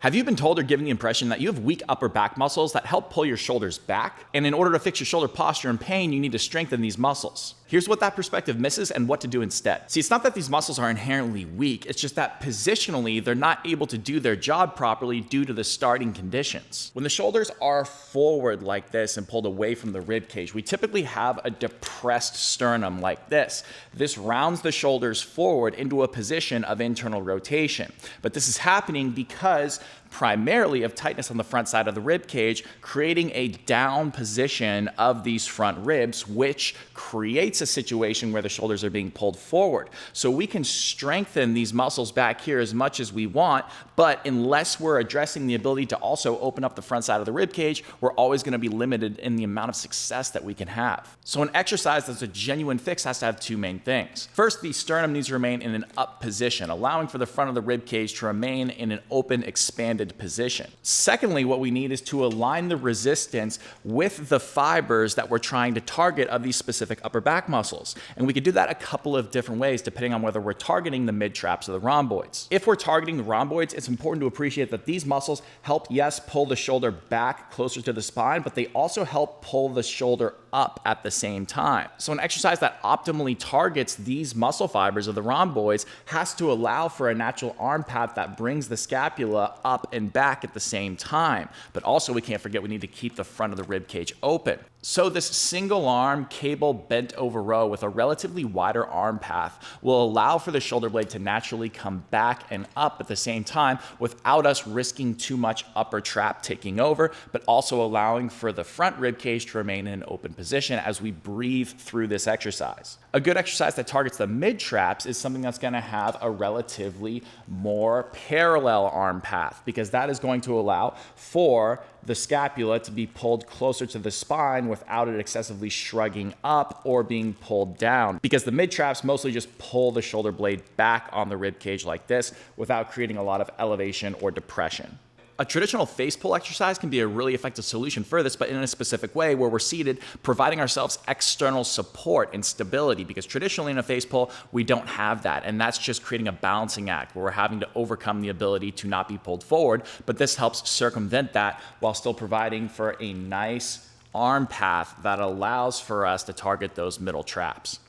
Have you been told or given the impression that you have weak upper back muscles that help pull your shoulders back? And in order to fix your shoulder posture and pain, you need to strengthen these muscles. Here's what that perspective misses and what to do instead. See, it's not that these muscles are inherently weak, it's just that positionally, they're not able to do their job properly due to the starting conditions. When the shoulders are forward like this and pulled away from the rib cage, we typically have a depressed sternum like this. This rounds the shoulders forward into a position of internal rotation. But this is happening because primarily of tightness on the front side of the rib cage, creating a down position of these front ribs, which creates a situation where the shoulders are being pulled forward. So we can strengthen these muscles back here as much as we want, but unless we're addressing the ability to also open up the front side of the rib cage, we're always going to be limited in the amount of success that we can have. So an exercise that's a genuine fix has to have two main things. First, the sternum needs to remain in an up position, allowing for the front of the rib cage to remain in an open, expanded position. Secondly, what we need is to align the resistance with the fibers that we're trying to target of these specific upper back muscles. And we can do that a couple of different ways depending on whether we're targeting the mid traps or the rhomboids. If we're targeting the rhomboids, it's important to appreciate that these muscles help, yes, pull the shoulder back closer to the spine, but they also help pull the shoulder up at the same time. So an exercise that optimally targets these muscle fibers of the rhomboids has to allow for a natural arm path that brings the scapula up and back at the same time. But also we can't forget we need to keep the front of the rib cage open. So this single arm cable bent over row with a relatively wider arm path will allow for the shoulder blade to naturally come back and up at the same time without us risking too much upper trap taking over, but also allowing for the front rib cage to remain in an open position as we breathe through this exercise. A good exercise that targets the mid traps is something that's going to have a relatively more parallel arm path, because that is going to allow for the scapula to be pulled closer to the spine without it excessively shrugging up or being pulled down, because the mid traps mostly just pull the shoulder blade back on the rib cage like this without creating a lot of elevation or depression. A traditional face pull exercise can be a really effective solution for this, but in a specific way where we're seated, providing ourselves external support and stability, because traditionally in a face pull, we don't have that. And that's just creating a balancing act where we're having to overcome the ability to not be pulled forward. But this helps circumvent that while still providing for a nice arm path that allows for us to target those middle traps.